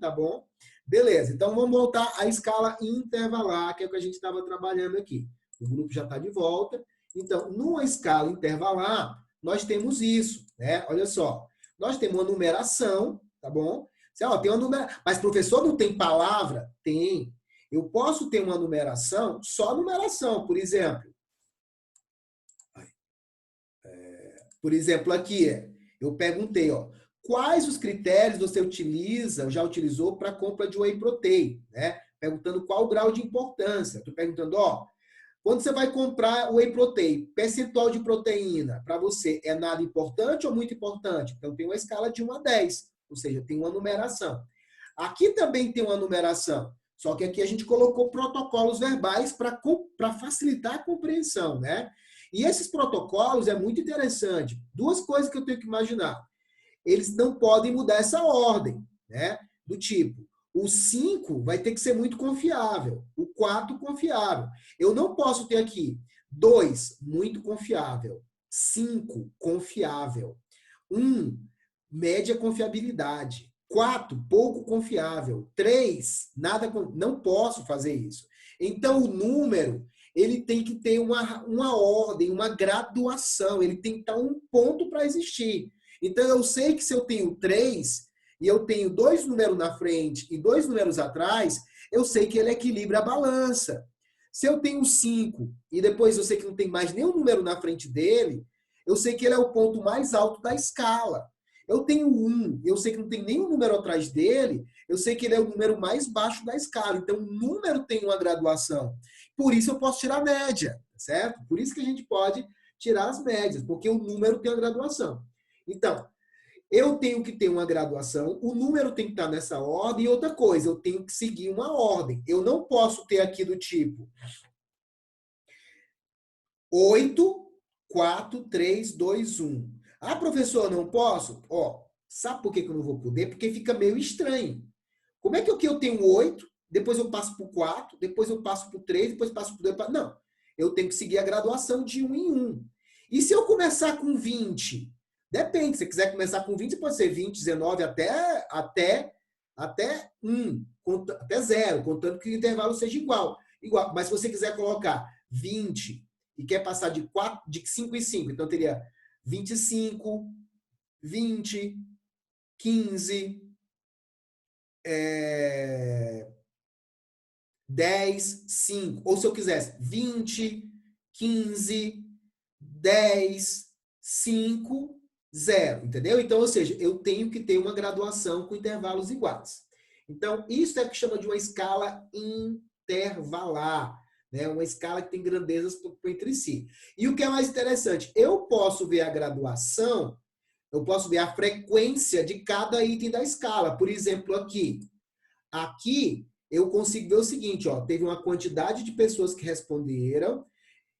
tá bom? Beleza, então vamos voltar à escala intervalar, que é o que a gente estava trabalhando aqui. O grupo já está de volta. Então, numa escala intervalar, nós temos isso, né? Olha só, nós temos uma numeração, tá bom? Tem uma numeração, mas professor, não tem palavra? Tem. Eu posso ter uma numeração, só numeração, por exemplo. Por exemplo, aqui, eu perguntei, ó, quais os critérios você utiliza, já utilizou para a compra de whey protein, né? Perguntando qual o grau de importância. Estou perguntando, ó, quando você vai comprar whey protein, percentual de proteína, para você é nada importante ou muito importante? Então, tem uma escala de 1 a 10, ou seja, tem uma numeração. Aqui também tem uma numeração, só que aqui a gente colocou protocolos verbais para facilitar a compreensão, né? E esses protocolos é muito interessante. Duas coisas que eu tenho que imaginar. Eles não podem mudar essa ordem, né? Do tipo, o 5 vai ter que ser muito confiável, o 4 confiável. Eu não posso ter aqui 2 muito confiável, 5 confiável, 1 média confiabilidade, 4 pouco confiável, 3 nada, não posso fazer isso. Então o número ele tem que ter uma ordem, uma graduação, ele tem que estar um ponto para existir. Então, eu sei que se eu tenho 3 e eu tenho 2 números na frente e 2 números atrás, eu sei que ele equilibra a balança. Se eu tenho 5 e depois eu sei que não tem mais nenhum número na frente dele, eu sei que ele é o ponto mais alto da escala. Eu tenho 1, eu sei que não tem nenhum número atrás dele, eu sei que ele é o número mais baixo da escala. Então, o número tem uma graduação. Por isso eu posso tirar a média, certo? Por isso que a gente pode tirar as médias, porque o número tem uma graduação. Então, eu tenho que ter uma graduação, o número tem que estar nessa ordem, e outra coisa, eu tenho que seguir uma ordem. Eu não posso ter aqui do tipo 8, 4, 3, 2, 1. Ah, professor, não posso? Ó, sabe por que eu não vou poder? Porque fica meio estranho. Como é que eu tenho 8, depois eu passo para o 4, depois eu passo para o 3, depois passo para o 2? Não, eu tenho que seguir a graduação de 1 em 1. E se eu começar com 20? Depende, se você quiser começar com 20, pode ser 20, 19, até 1, até 0, contando que o intervalo seja igual. Mas se você quiser colocar 20 e quer passar de 5 em 5, então teria 25, 20, 15, 10, 5. Ou se eu quisesse 20, 15, 10, 5, 0. Entendeu? Então, ou seja, eu tenho que ter uma graduação com intervalos iguais. Então, isso é o que chama de uma escala intervalar. Né? Uma escala que tem grandezas entre si. E o que é mais interessante, eu posso ver a graduação, eu posso ver a frequência de cada item da escala. Por exemplo, aqui eu consigo ver o seguinte, ó, teve uma quantidade de pessoas que responderam,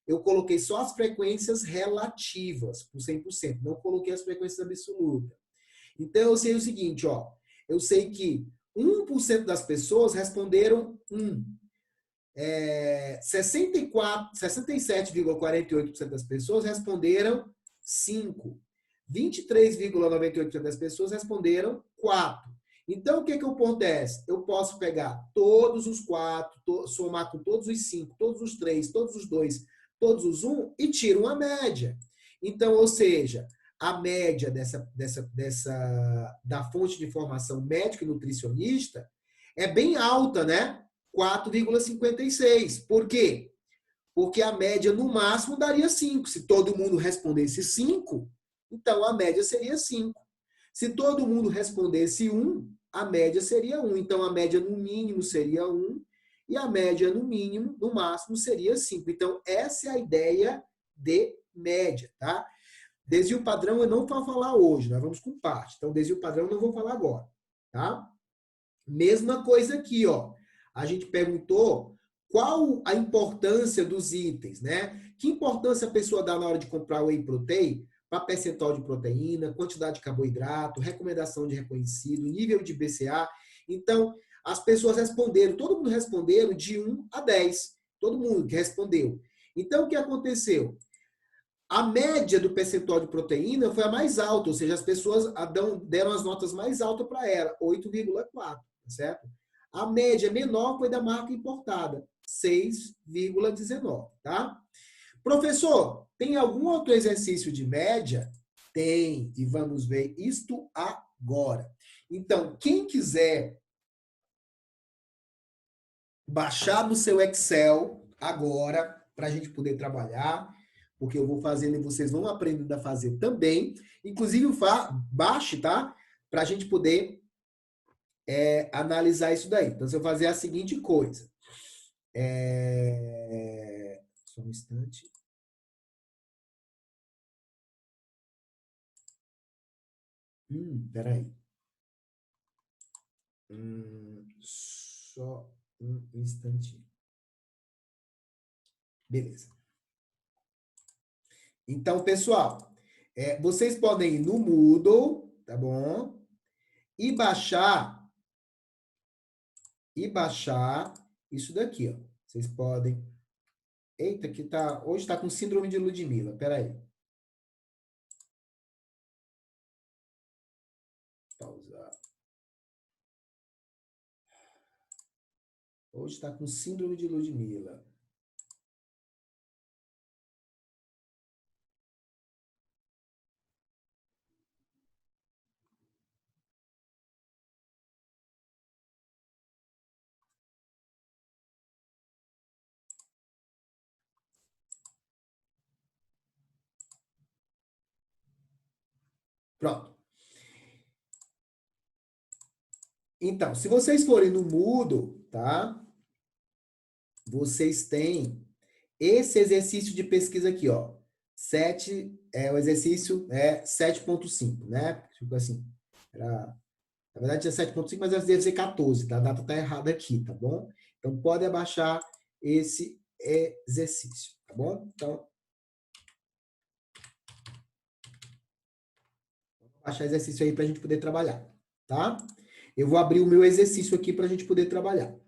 eu coloquei só as frequências relativas, por 100%, não coloquei as frequências absolutas. Então, eu sei o seguinte, ó, eu sei que 1% das pessoas responderam 1. 67,48% das pessoas responderam 5. 23,98% das pessoas responderam 4. Então, o que acontece? Eu posso pegar todos os 4, somar com todos os 5, todos os 3, todos os 2, todos os 1 e tiro uma média. Então, ou seja, a média da fonte de informação médico e nutricionista é bem alta, né? 4,56. Por quê? Porque a média no máximo daria 5. Se todo mundo respondesse 5, então a média seria 5. Se todo mundo respondesse 1, a média seria 1. Então a média no mínimo seria 1 e a média no mínimo, no máximo, seria 5. Então essa é a ideia de média, tá? Desvio padrão eu não vou falar hoje, nós vamos com parte. Então desvio padrão eu não vou falar agora, tá? Mesma coisa aqui, ó. A gente perguntou qual a importância dos itens, né? Que importância a pessoa dá na hora de comprar whey protein? Para percentual de proteína, quantidade de carboidrato, recomendação de reconhecido, nível de BCA. Então, as pessoas responderam, todo mundo respondeu de 1 a 10. Todo mundo que respondeu. Então, o que aconteceu? A média do percentual de proteína foi a mais alta, ou seja, as pessoas deram as notas mais altas para ela, 8,4. tá certo? A média menor foi da marca importada, 6,19, tá? Professor, tem algum outro exercício de média? Tem, e vamos ver isto agora. Então, quem quiser baixar no seu Excel agora, para a gente poder trabalhar, porque eu vou fazendo e vocês vão aprendendo a fazer também. Inclusive, baixe, tá? Para a gente poder analisar isso daí. Então, você vai fazer a seguinte coisa. Só um instante. Peraí. Só um instantinho. Beleza. Então, pessoal, vocês podem ir no Moodle, tá bom? E baixar isso daqui, ó. Vocês podem... Eita, que hoje está com síndrome de Ludmilla. Peraí. Pausar. Hoje está com síndrome de Ludmilla. Pronto. Então, se vocês forem no Moodle, tá? Vocês têm esse exercício de pesquisa aqui, ó. O exercício 7.5, né? Tipo assim, na verdade tinha 7.5, mas deve ser 14, tá? A data tá errada aqui, tá bom? Então, pode abaixar esse exercício, tá bom? Então, vou baixar exercício aí para a gente poder trabalhar, tá? Eu vou abrir o meu exercício aqui para a gente poder trabalhar.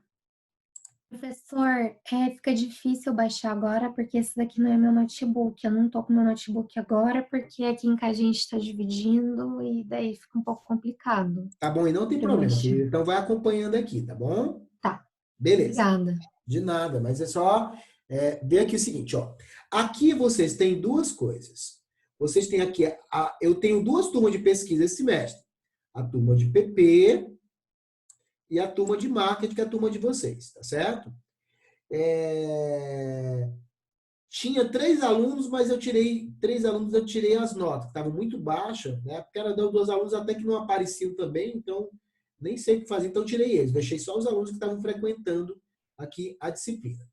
Professor, fica difícil baixar agora, porque esse daqui não é meu notebook. Eu não tô com meu notebook agora, porque aqui em casa a gente está dividindo e daí fica um pouco complicado. Tá bom? E não tem problema, querido. Então, vai acompanhando aqui, tá bom? Tá. Beleza. Obrigada. De nada, mas é só ver aqui o seguinte, ó. Aqui vocês têm duas coisas. Vocês têm aqui, eu tenho duas turmas de pesquisa esse semestre. A turma de PP e a turma de marketing, que é a turma de vocês, tá certo? Tinha 3 alunos, mas eu tirei as notas, estavam muito baixas, né? Porque era 2 alunos até que não apareciam também, então nem sei o que fazer, então eu tirei eles, deixei só os alunos que estavam frequentando aqui a disciplina.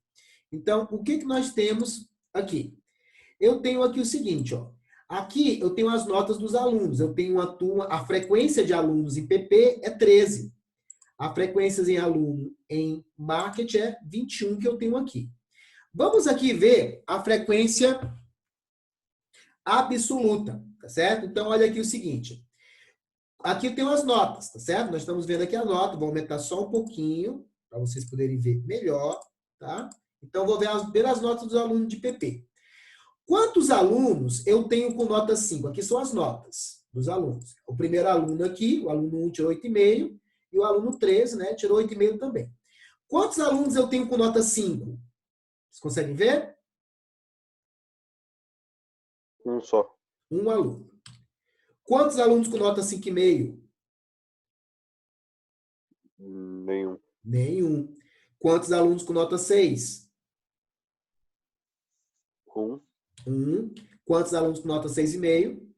Então, o que nós temos aqui? Eu tenho aqui o seguinte, ó. Aqui eu tenho as notas dos alunos. Eu tenho uma turma, a frequência de alunos em PP é 13. A frequência em aluno em marketing é 21 que eu tenho aqui. Vamos aqui ver a frequência absoluta, tá certo? Então, olha aqui o seguinte. Aqui eu tenho as notas, tá certo? Nós estamos vendo aqui a nota, vou aumentar só um pouquinho, para vocês poderem ver melhor, tá? Então, vou ver as notas dos alunos de PP. Quantos alunos eu tenho com nota 5? Aqui são as notas dos alunos. O primeiro aluno aqui, o aluno 1 tirou 8,5, e o aluno 13, né, tirou 8,5 também. Quantos alunos eu tenho com nota 5? Vocês conseguem ver? Um só. Um aluno. Quantos alunos com nota 5,5? Nenhum. Nenhum. Quantos alunos com nota 6? Um. Quantos alunos com nota 6,5?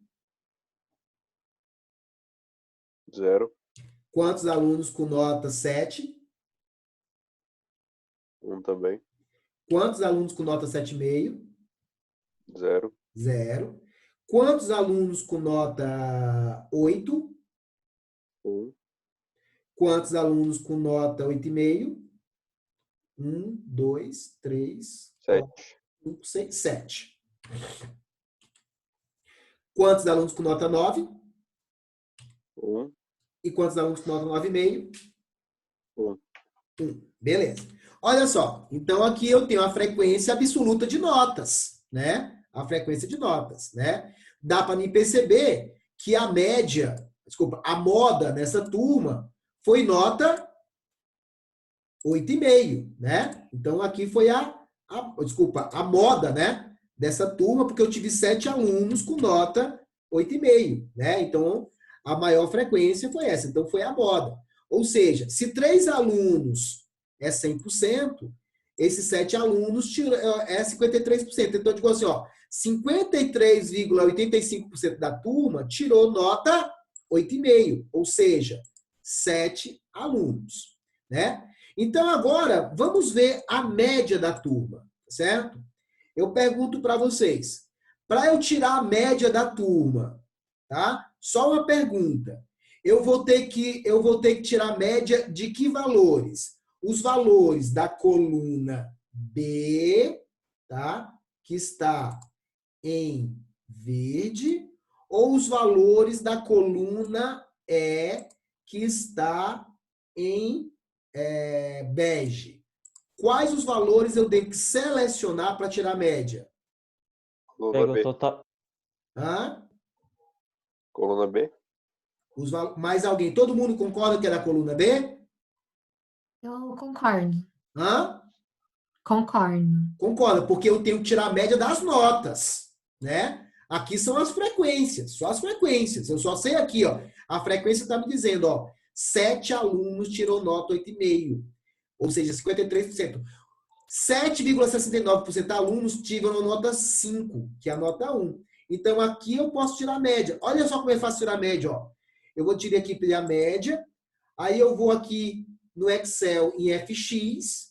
0. Quantos alunos com nota 7? 1 também. Quantos alunos com nota 7,5? 0. 0. Quantos alunos com nota 8? 1. Quantos alunos com nota 8,5? 1, 2, 3, 4, 5, 6, 7. Quantos alunos com nota 9? 1. E quantos alunos com nota 9,5? 1. 1. Beleza. Olha só. Então, aqui eu tenho a frequência absoluta de notas, né? A frequência de notas, né? Dá para me perceber que a moda nessa turma foi nota 8,5, né? Então, aqui foi desculpa, a moda, né? Dessa turma, porque eu tive 7 alunos com nota 8,5, né? Então, a maior frequência foi essa. Então, foi a moda. Ou seja, se 3 alunos é 100%, esses 7 alunos é 53%. Então, eu digo assim, ó, 53,85% da turma tirou nota 8,5, ou seja, 7 alunos, né? Então, agora, vamos ver a média da turma, certo? Eu pergunto para vocês, para eu tirar a média da turma, tá? Só uma pergunta. Eu vou ter que tirar a média de que valores? Os valores da coluna B, tá? Que está em verde, ou os valores da coluna E, que está em bege. Quais os valores eu tenho que selecionar para tirar a média? Coluna B. Hã? Coluna B. Mais alguém? Todo mundo concorda que é da coluna B? Eu concordo. Hã? Concordo. Concorda, porque eu tenho que tirar a média das notas, né? Aqui são as frequências, só as frequências. Eu só sei aqui, ó. A frequência está me dizendo, ó, 7 alunos tirou nota 8,5, ou seja, 53%. 7,69% de alunos tiveram nota 5, que é a nota 1. Então, aqui eu posso tirar a média. Olha só como é fácil tirar a média, ó. Eu vou tirar aqui a média, aí eu vou aqui no Excel em FX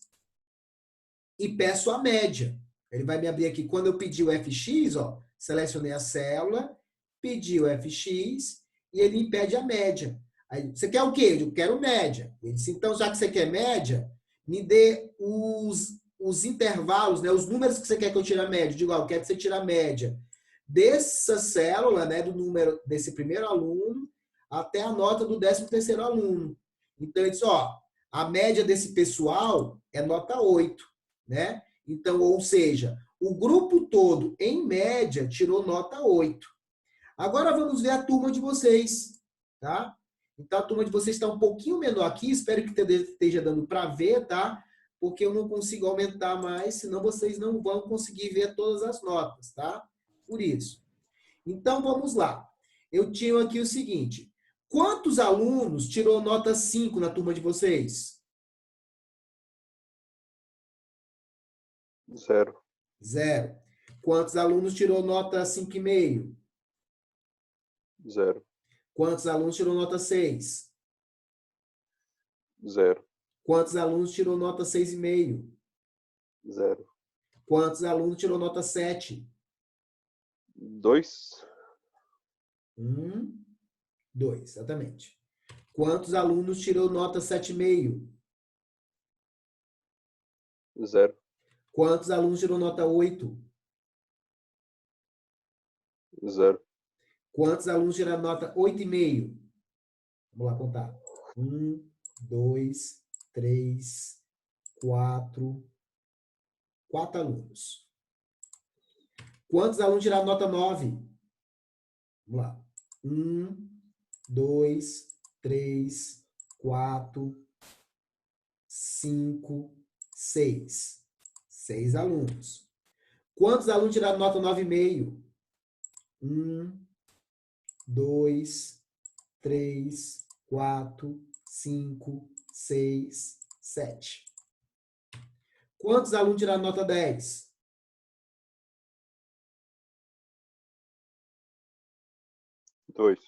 e peço a média. Ele vai me abrir aqui. Quando eu pedir o FX, ó, selecionei a célula, pedi o FX e ele me pede a média. Aí, você quer o quê? Eu quero média. Ele disse, então, já que você quer média, me dê os intervalos, né, os números que você quer que eu tire a média. Eu digo, eu quero que você tire a média dessa célula, né, do número desse primeiro aluno até a nota do 13º aluno. Então, ele disse, ó, a média desse pessoal é nota 8, né? Então, ou seja, o grupo todo, em média, tirou nota 8. Agora vamos ver a turma de vocês, tá? Então, a turma de vocês está um pouquinho menor aqui, espero que esteja dando para ver, tá? Porque eu não consigo aumentar mais, senão vocês não vão conseguir ver todas as notas, tá? Por isso. Então, vamos lá. Eu tinha aqui o seguinte, quantos alunos tirou nota 5 na turma de vocês? 0. 0. Quantos alunos tirou nota 5,5? 0. Quantos alunos tirou nota 6? 0. Quantos alunos tirou nota 6,5? 0. Quantos alunos tirou nota 7? 2. 2, exatamente. Quantos alunos tirou nota 7,5? 0. Quantos alunos tirou nota 8? 0. Quantos alunos tiraram nota 8,5? Vamos lá contar. 1, 2, 3, 4. 4 alunos. Quantos alunos tiraram nota 9? Vamos lá. 1, 2, 3, 4, 5, 6. 6 alunos. Quantos alunos tiraram nota 9,5? 1, 2, 3, 4, 5, 6, 7. Quantos alunos tiraram nota 10? 2.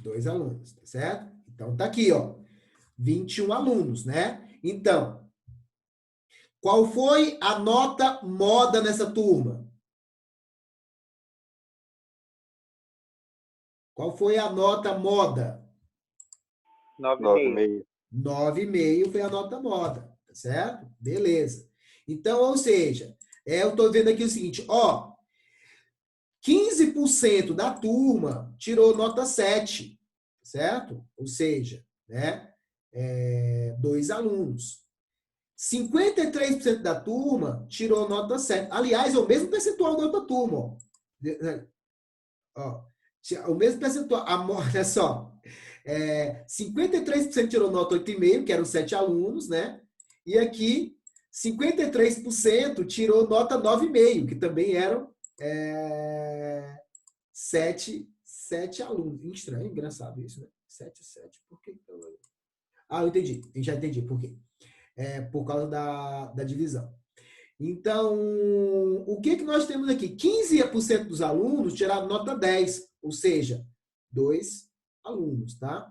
2 alunos, tá certo? Então, tá aqui, ó. 21 alunos, né? Então, qual foi a nota moda nessa turma? Qual foi a nota moda? 9,5. 9,5 foi a nota moda, tá certo? Beleza. Então, ou seja, eu estou vendo aqui o seguinte, ó, 15% da turma tirou nota 7, certo? Ou seja, né, 2 alunos. 53% da turma tirou nota 7. Aliás, é o mesmo percentual da outra turma, ó. O mesmo percentual, olha só, 53% tirou nota 8,5, que eram 7 alunos, né? E aqui, 53% tirou nota 9,5, que também eram 7 alunos. Estranho, engraçado isso, né? 7. Por que? Ah, eu entendi. Eu já entendi por quê. Por causa da divisão. Então, o que nós temos aqui? 15% dos alunos tiraram nota 10, ou seja, 2 alunos, tá?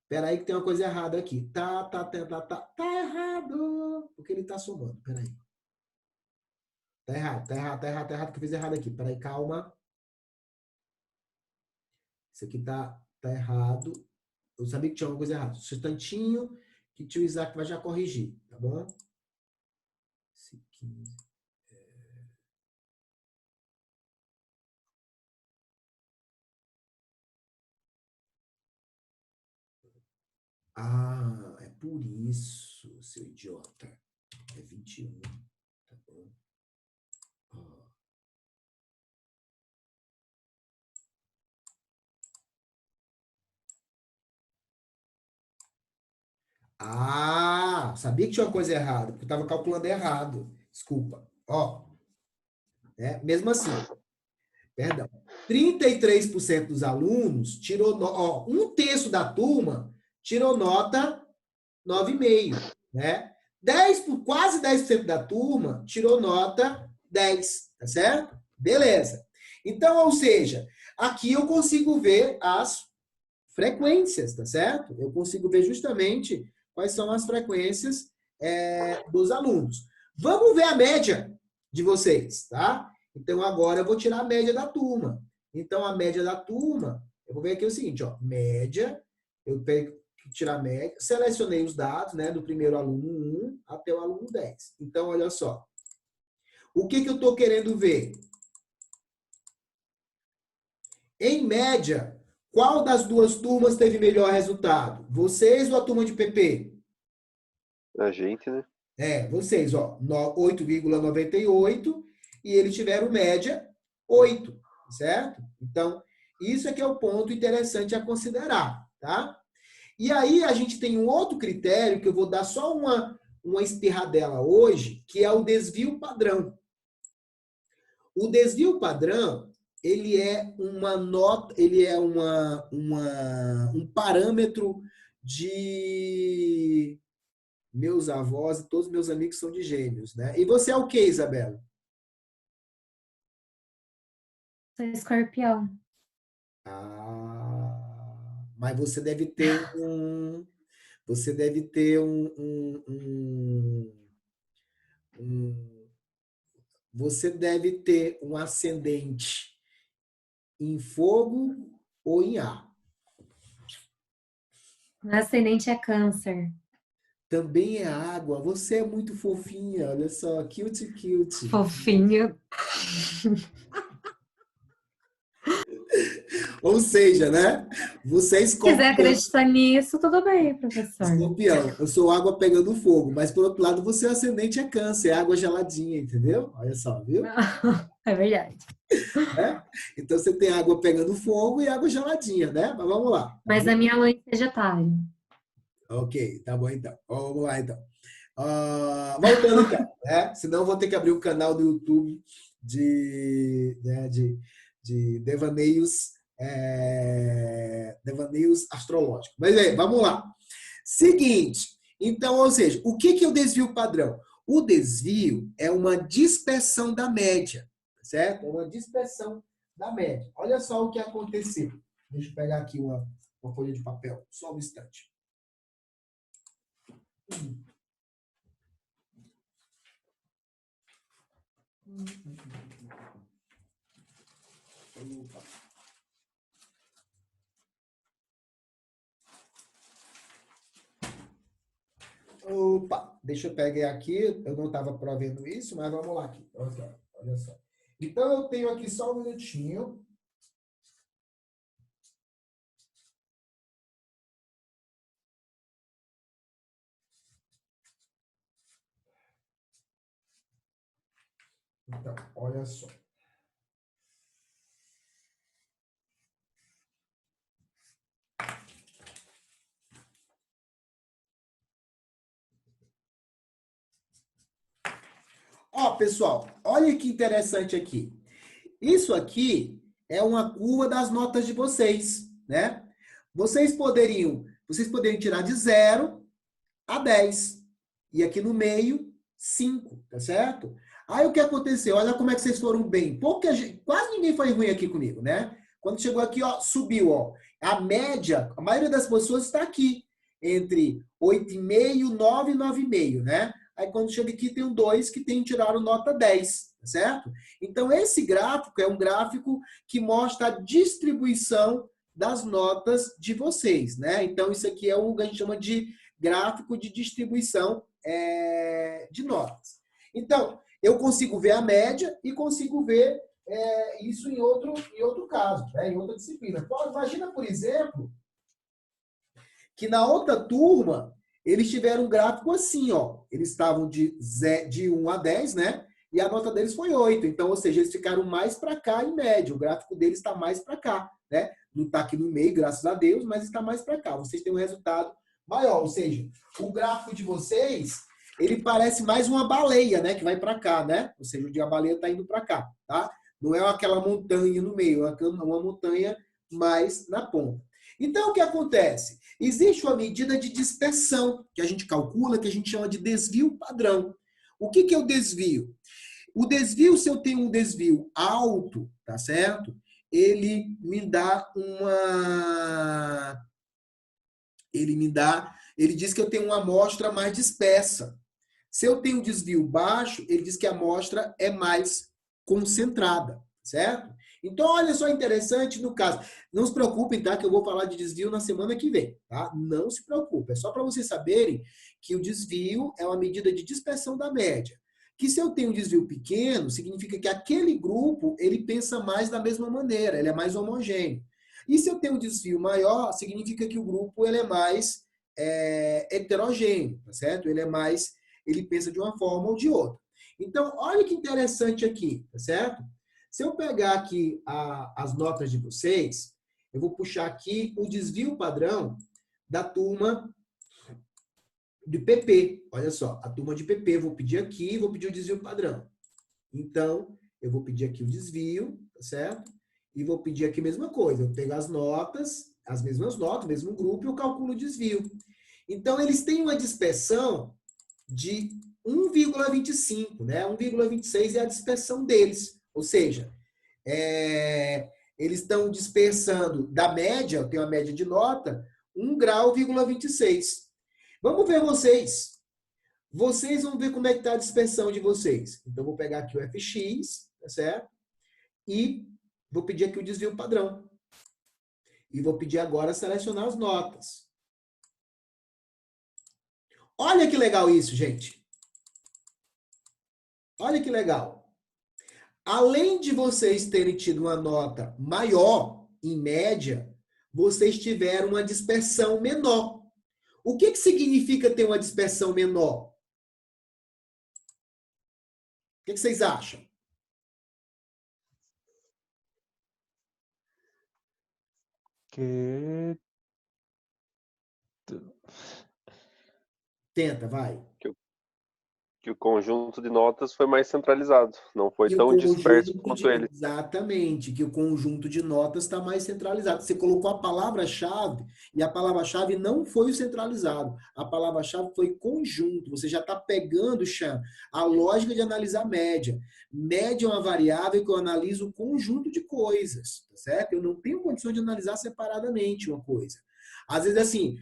Espera aí que tem uma coisa errada aqui. Tá errado. Porque ele tá somando. Espera aí. Tá errado, que eu fiz errado aqui. Espera aí, calma. Isso aqui tá errado. Eu sabia que tinha alguma coisa errada. Só um instantinho que o tio Isaac vai já corrigir, tá bom? 15. Ah, é por isso, seu idiota. É 21, tá bom? Ah, sabia que tinha uma coisa errada, porque eu estava calculando errado. Desculpa. Ó, mesmo assim, perdão. 33% dos alunos tirou, um terço da turma tirou nota 9,5, né? Quase 10% da turma tirou nota 10, tá certo? Beleza. Então, ou seja, aqui eu consigo ver as frequências, tá certo? Eu consigo ver justamente quais são as frequências dos alunos. Vamos ver a média de vocês, tá? Então, agora eu vou tirar a média da turma. Então, a média da turma, eu vou ver aqui o seguinte, ó, média, eu pego tirar a média, selecionei os dados, né, do primeiro aluno 1 até o aluno 10. Então, olha só. O que eu estou querendo ver? Em média, qual das duas turmas teve melhor resultado? Vocês ou a turma de PP? A gente, né? Vocês, ó, 8,98 e eles tiveram média 8, certo? Então, isso aqui é o ponto interessante a considerar, tá? E aí a gente tem um outro critério que eu vou dar só uma espirradela hoje, que é o desvio padrão. O desvio padrão, ele é uma nota, ele é um parâmetro de meus avós e todos meus amigos são de Gêmeos, né? E você é o que, Isabela? Sou escorpião. Mas você deve ter você deve ter você deve ter um ascendente em fogo ou em ar. Meu ascendente é câncer. Também é água. Você é muito fofinha, olha só, cute, cute. Fofinho. Ou seja, né? Você é Se quiser escorpião. acreditar nisso, tudo bem, professor. Escorpião, eu sou água pegando fogo, mas por outro lado, você ascendente é câncer, é água geladinha, entendeu? Olha só, viu? É verdade. Então você tem água pegando fogo e água geladinha, né? Mas vamos lá. Mas a minha mãe é Sagitário. Ok, tá bom então. Vamos lá então. Voltando então, né? Senão eu vou ter que abrir um canal do YouTube de devaneios, devaneios astrológicos. Mas aí, vamos lá. Seguinte, então, ou seja, o que é o desvio padrão? O desvio é uma dispersão da média, certo? É uma dispersão da média. Olha só o que aconteceu. Deixa eu pegar aqui uma folha de papel, só um instante. Opa, deixa eu pegar aqui, eu não estava provendo isso, mas vamos lá aqui. Olha só. Então, eu tenho aqui só um minutinho. Então, olha só. Ó, pessoal, olha que interessante aqui. Isso aqui é uma curva das notas de vocês, né? Vocês poderiam tirar de 0 a 10. E aqui no meio, 5, tá certo? Aí o que aconteceu? Olha como é que vocês foram bem. Quase ninguém foi ruim aqui comigo, né? Quando chegou aqui, ó, subiu, ó. A média, a maioria das pessoas está aqui, entre 8,5, 9 e 9,5, né? Aí quando chega aqui, tem um 2 que tem tiraram nota 10, tá certo? Então, esse gráfico é um gráfico que mostra a distribuição das notas de vocês, né? Então, isso aqui é o que a gente chama de gráfico de distribuição de notas. Então, eu consigo ver a média e consigo ver isso em outro caso, né? Em outra disciplina. Imagina, por exemplo, que na outra turma, eles tiveram um gráfico assim, ó. Eles estavam de 1 a 10, né? E a nota deles foi 8. Então, ou seja, eles ficaram mais para cá em média. O gráfico deles está mais para cá, né? Não está aqui no meio, graças a Deus, mas está mais para cá. Vocês têm um resultado maior. Ou seja, o gráfico de vocês, ele parece mais uma baleia, né? Que vai para cá, né? Ou seja, a baleia está indo para cá, tá? Não é aquela montanha no meio, é uma montanha mais na ponta. Então, o que acontece? Existe uma medida de dispersão que a gente calcula, que a gente chama de desvio padrão. O que é o desvio? O desvio, se eu tenho um desvio alto, tá certo? Ele diz que eu tenho uma amostra mais dispersa. Se eu tenho um desvio baixo, ele diz que a amostra é mais concentrada, certo? Então, olha só interessante no caso. Não se preocupem, tá? Que eu vou falar de desvio na semana que vem, tá? Não se preocupe. É só para vocês saberem que o desvio é uma medida de dispersão da média. Que se eu tenho um desvio pequeno, significa que aquele grupo, ele pensa mais da mesma maneira, ele é mais homogêneo. E se eu tenho um desvio maior, significa que o grupo, ele é mais heterogêneo, tá certo? Ele pensa de uma forma ou de outra. Então, olha que interessante aqui, tá certo? Se eu pegar aqui as notas de vocês, eu vou puxar aqui o desvio padrão da turma de PP. Olha só, a turma de PP, vou pedir aqui, vou pedir o desvio padrão. Então, eu vou pedir aqui o desvio, tá certo? E vou pedir aqui a mesma coisa. Eu pego as notas, as mesmas notas, o mesmo grupo, e eu calculo o desvio. Então, eles têm uma dispersão de 1,25, né? 1,26 é a dispersão deles. Ou seja, eles estão dispersando da média, eu tenho a média de nota, 1,26 grau. Vamos ver vocês. Vocês vão ver como é que está a dispersão de vocês. Então, vou pegar aqui o FX, tá certo? E vou pedir aqui o desvio padrão. E vou pedir agora selecionar as notas. Olha que legal isso, gente. Olha que legal. Além de vocês terem tido uma nota maior, em média, vocês tiveram uma dispersão menor. O que significa ter uma dispersão menor? O que vocês acham? Que Tenta, vai. Que o conjunto de notas foi mais centralizado, não foi E o tão disperso conjunto quanto ele. Exatamente, que o conjunto de notas está mais centralizado. Você colocou a palavra-chave e a palavra-chave não foi o centralizado. A palavra-chave foi conjunto. Você já está pegando, Chan, a lógica de analisar média. Média é uma variável que eu analiso o conjunto de coisas, tá certo? Eu não tenho condição de analisar separadamente uma coisa. Às vezes, assim,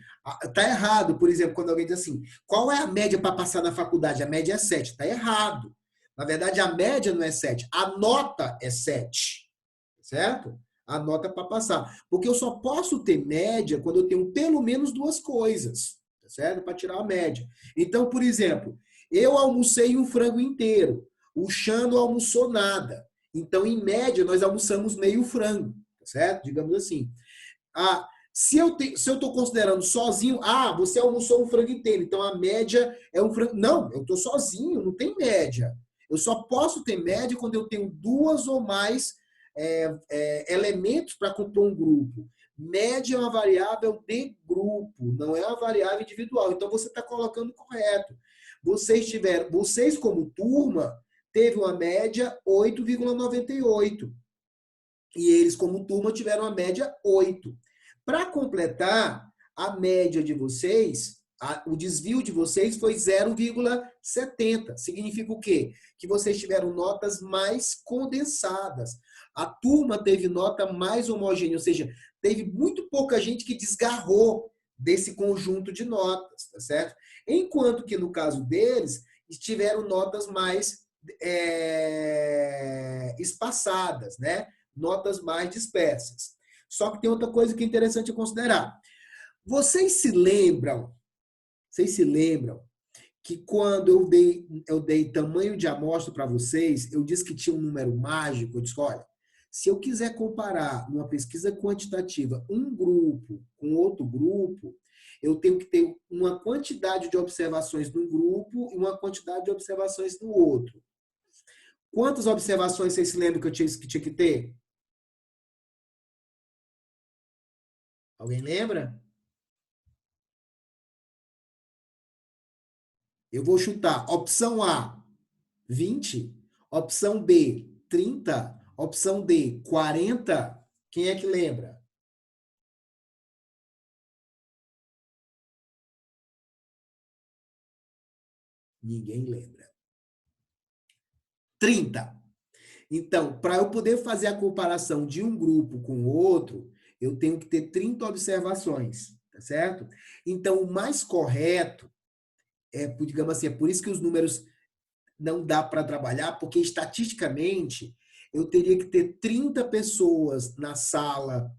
tá errado, por exemplo, quando alguém diz assim, qual é a média para passar na faculdade? A média é 7. Tá errado. Na verdade, a média não é 7, a nota é 7, certo? A nota para passar. Porque eu só posso ter média quando eu tenho pelo menos duas coisas, certo? Para tirar a média. Então, por exemplo, eu almocei um frango inteiro, o Chan não almoçou nada. Então, em média, nós almoçamos meio frango, certo? Digamos assim. Se eu estou considerando sozinho, você almoçou um frango inteiro, então a média é um frango. Não, eu estou sozinho, não tem média. Eu só posso ter média quando eu tenho duas ou mais elementos para compor um grupo. Média é uma variável de grupo, não é uma variável individual. Então você está colocando correto. Vocês como turma teve uma média 8,98. E eles, como turma, tiveram uma média 8. Para completar, a média de vocês, o desvio de vocês foi 0,70. Significa o quê? Que vocês tiveram notas mais condensadas. A turma teve nota mais homogênea, ou seja, teve muito pouca gente que desgarrou desse conjunto de notas, tá certo? Enquanto que no caso deles, tiveram notas mais espaçadas, né? Notas mais dispersas. Só que tem outra coisa que é interessante considerar. Vocês se lembram que quando eu dei tamanho de amostra para vocês, eu disse que tinha um número mágico? Eu disse, olha, se eu quiser comparar numa pesquisa quantitativa um grupo com outro grupo, eu tenho que ter uma quantidade de observações num grupo e uma quantidade de observações no outro. Quantas observações vocês se lembram que eu tinha que ter? Alguém lembra? Eu vou chutar. Opção A, 20. Opção B, 30. Opção D, 40. Quem é que lembra? Ninguém lembra. 30. Então, para eu poder fazer a comparação de um grupo com o outro, eu tenho que ter 30 observações, tá certo? Então, o mais correto digamos assim, é por isso que os números não dá para trabalhar, porque estatisticamente eu teria que ter 30 pessoas na sala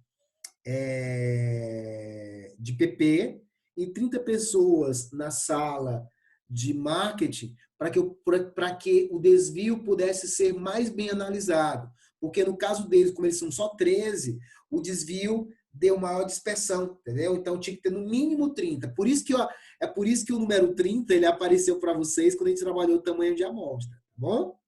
de PP e 30 pessoas na sala de marketing para que o desvio pudesse ser mais bem analisado. Porque no caso deles, como eles são só 13, o desvio deu maior dispersão, entendeu? Então tinha que ter no mínimo 30. É por isso que o número 30 ele apareceu para vocês quando a gente trabalhou o tamanho de amostra, tá bom?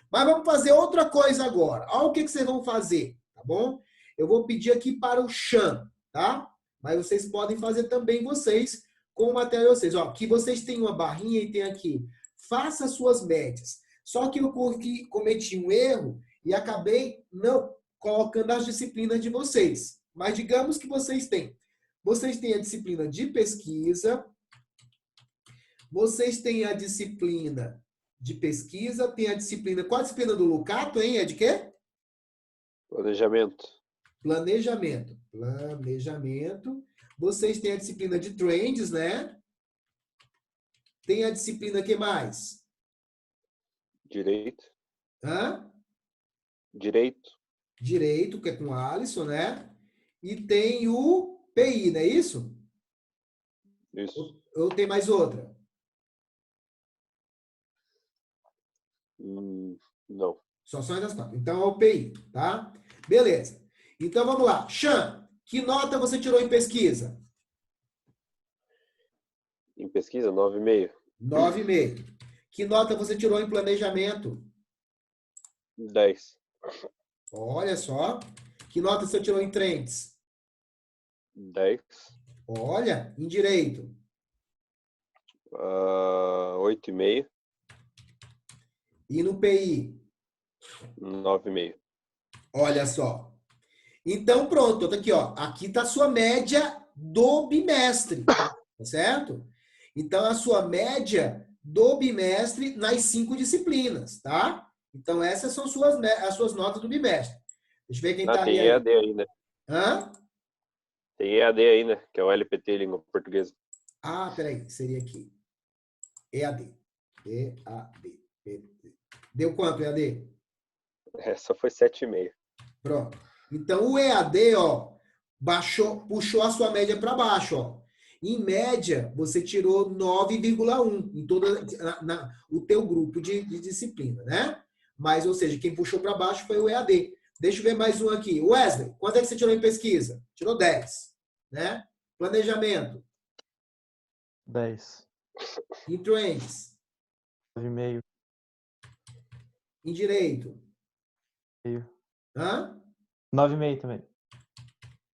Mas vamos fazer outra coisa agora. Olha o que vocês vão fazer, tá bom? Eu vou pedir aqui para o Chan, tá? Mas vocês podem fazer também vocês com o material de vocês. Ó, que vocês têm uma barrinha e tem aqui. Faça suas médias. Só que eu cometi um erro e acabei não colocando as disciplinas de vocês. Mas digamos que vocês têm. Vocês têm a disciplina de pesquisa. Vocês têm a disciplina de pesquisa, tem a disciplina... Qual a disciplina do Lucato, hein? É de quê? Planejamento. Planejamento. Vocês têm a disciplina de trends, né? Tem a disciplina que mais? Direito. Hã? Direito. Direito, que é com a Alisson, né? E tem o PI, não é isso? Isso. Ou tem mais outra? Não. Só são essas quatro. Então é o PI, tá? Beleza. Então vamos lá. Chan, que nota você tirou em pesquisa? Em pesquisa, 9,5. 9,5. Que nota você tirou em planejamento? 10. Olha só. Que nota você tirou em trends? 10. Olha, em direito. 8,5. E no PI? 9,5. Olha só. Então, pronto, tá aqui, ó. Aqui tá a sua média do bimestre, tá certo? Então, a sua média do bimestre nas 5 disciplinas, tá? Então, essas são as suas notas do bimestre. Deixa eu ver quem tá ali. Tem EAD ainda. Hã? Tem EAD ainda, que é o LPT, língua portuguesa. Ah, peraí, seria aqui. EAD. EAD. Deu quanto, EAD? Essa foi 7,5. Pronto. Então, o EAD, ó, puxou a sua média para baixo, ó. Em média, você tirou 9,1 em o teu grupo de disciplina, né? Mas, ou seja, quem puxou para baixo foi o EAD. Deixa eu ver mais um aqui. Wesley, quanto é que você tirou em pesquisa? Tirou 10, né? Planejamento? 10. Em trends? 9,5. Em direito? Meio. Hã? 9,5 também.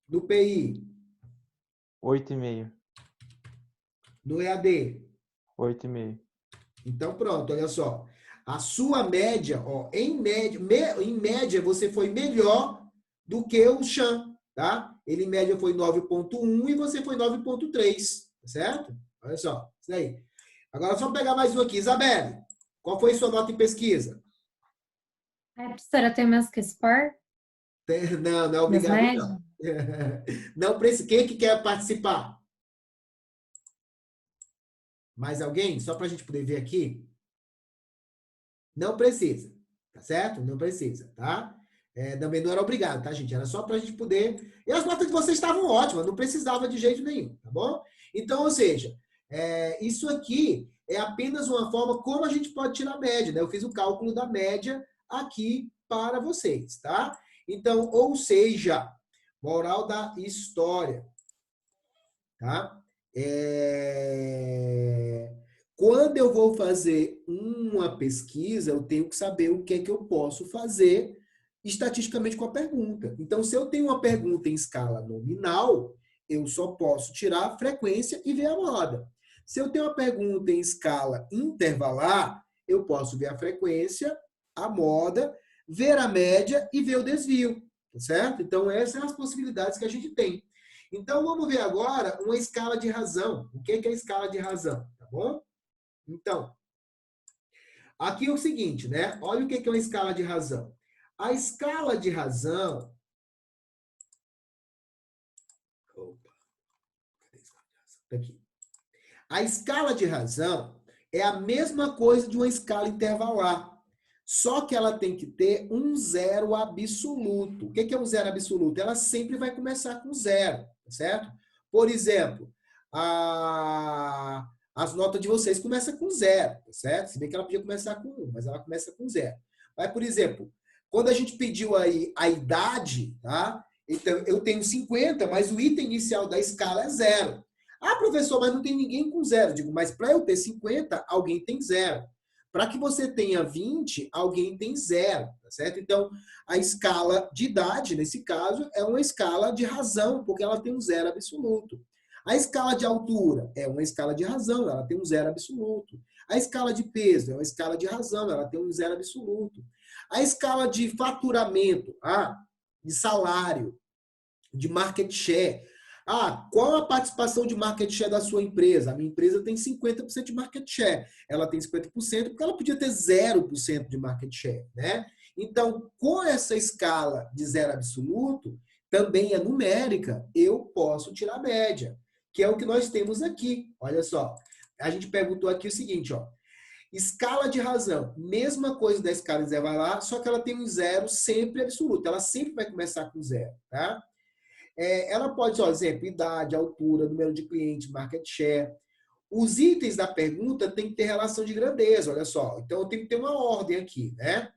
No PI? 8,5. No EAD? 8,5. Então, pronto, olha só. A sua média, ó, em média, você foi melhor do que o Chan, tá? Ele, em média, foi 9,1 e você foi 9,3, tá certo? Olha só, isso aí. Agora, só pegar mais um aqui. Isabelle, qual foi a sua nota em pesquisa? Professora, eu tenho meus que expor? Não, não é Minhas obrigado, médias? não. Não precisa. Quem que quer participar? Mais alguém? Só para a gente poder ver aqui. Não precisa, tá certo? Não precisa, tá? Também não era obrigado, tá, gente? Era só para a gente poder... E as notas de vocês estavam ótimas, não precisava de jeito nenhum, tá bom? Então, ou seja, isso aqui é apenas uma forma como a gente pode tirar a média, né? Eu fiz o cálculo da média aqui para vocês, tá? Então, ou seja, moral da história, tá? Quando eu vou fazer uma pesquisa, eu tenho que saber o que é que eu posso fazer estatisticamente com a pergunta. Então, se eu tenho uma pergunta em escala nominal, eu só posso tirar a frequência e ver a moda. Se eu tenho uma pergunta em escala intervalar, eu posso ver a frequência, a moda, ver a média e ver o desvio, tá certo? Então, essas são as possibilidades que a gente tem. Então, vamos ver agora uma escala de razão. O que é a escala de razão, tá bom? Então, aqui é o seguinte, né? Olha o que é uma escala de razão. A escala de razão... Opa, cadê a escala de razão? Tá aqui. A escala de razão é a mesma coisa de uma escala intervalar. Só que ela tem que ter um zero absoluto. O que é um zero absoluto? Ela sempre vai começar com zero, tá certo? Por exemplo, as notas de vocês começam com zero, tá certo? Se bem que ela podia começar com 1, mas ela começa com zero. Mas, por exemplo, quando a gente pediu aí a idade, tá? Então, eu tenho 50, mas o item inicial da escala é zero. Ah, professor, mas não tem ninguém com zero. Digo, mas para eu ter 50, alguém tem zero. Para que você tenha 20, alguém tem zero, tá certo? Então, a escala de idade, nesse caso, é uma escala de razão, porque ela tem um zero absoluto. A escala de altura é uma escala de razão, ela tem um zero absoluto. A escala de peso é uma escala de razão, ela tem um zero absoluto. A escala de faturamento, de salário, de market share. Qual a participação de market share da sua empresa? A minha empresa tem 50% de market share. Ela tem 50% porque ela podia ter 0% de market share, né? Então, com essa escala de zero absoluto, também é numérica, eu posso tirar a média, que é o que nós temos aqui. Olha só, a gente perguntou aqui o seguinte, ó. Escala de razão, mesma coisa da escala de zero vai lá, só que ela tem um zero sempre absoluto. Ela sempre vai começar com zero, tá? Ela pode, por exemplo, idade, altura, número de clientes, market share. Os itens da pergunta têm que ter relação de grandeza, olha só. Então, eu tenho que ter uma ordem aqui, né?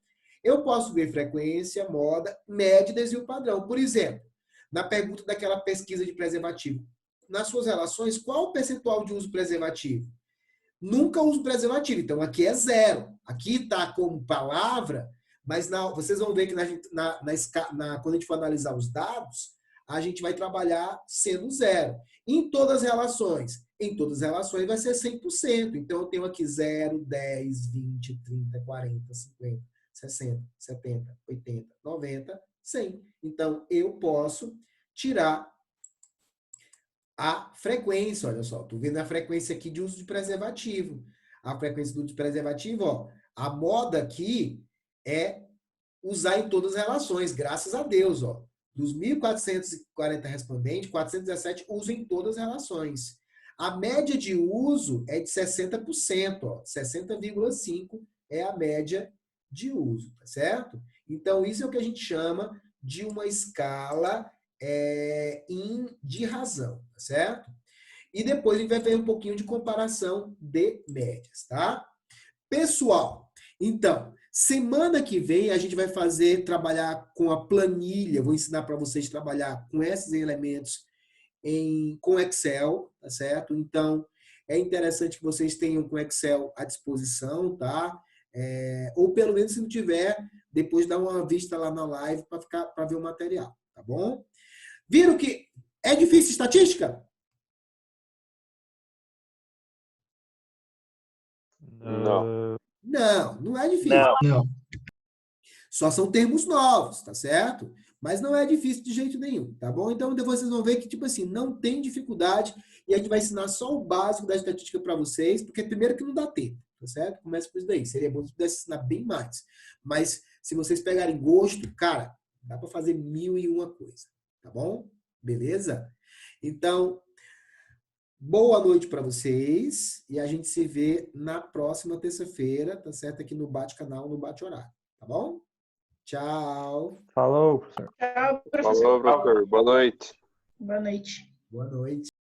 Eu posso ver frequência, moda, média, desvio padrão. Por exemplo, na pergunta daquela pesquisa de preservativo, nas suas relações, qual o percentual de uso preservativo? Nunca uso preservativo, então aqui é zero. Aqui está como palavra, mas vocês vão ver que quando a gente for analisar os dados, a gente vai trabalhar sendo zero. Em todas as relações. Em todas as relações vai ser 100%. Então, eu tenho aqui 0, 10, 20, 30, 40, 50, 60, 70, 80, 90, 100. Então, eu posso tirar a frequência. Olha só, estou vendo a frequência aqui de uso de preservativo. A frequência do uso de preservativo, ó, a moda aqui é usar em todas as relações, graças a Deus, ó. Dos 1.440 respondentes, 417 usam em todas as relações. A média de uso é de 60%, ó. 60,5% é a média de uso, tá certo? Então, isso é o que a gente chama de uma escala de razão, tá certo? E depois a gente vai ver um pouquinho de comparação de médias, tá? Pessoal, então, semana que vem a gente vai trabalhar com a planilha, vou ensinar para vocês a trabalhar com esses elementos com Excel, tá certo? Então, é interessante que vocês tenham com Excel à disposição, tá? Ou pelo menos se não tiver, depois dá uma vista lá na live para ver o material, tá bom? Viram que é difícil estatística? Não. Não é difícil. Não. Só são termos novos, tá certo? Mas não é difícil de jeito nenhum, tá bom? Então, depois vocês vão ver que, tipo assim, não tem dificuldade e a gente vai ensinar só o básico da estatística para vocês, porque primeiro que não dá tempo, tá certo? Começa por isso daí. Seria bom se pudesse ensinar bem mais. Mas, se vocês pegarem gosto, cara, dá para fazer 1001 coisa, tá bom? Beleza? Então, boa noite para vocês e a gente se vê na próxima terça-feira, tá certo? Aqui no Bate Canal, no Bate Horário, tá bom? Tchau. Falou, professor. Tchau, professor. Falou, professor. Boa noite. Boa noite. Boa noite.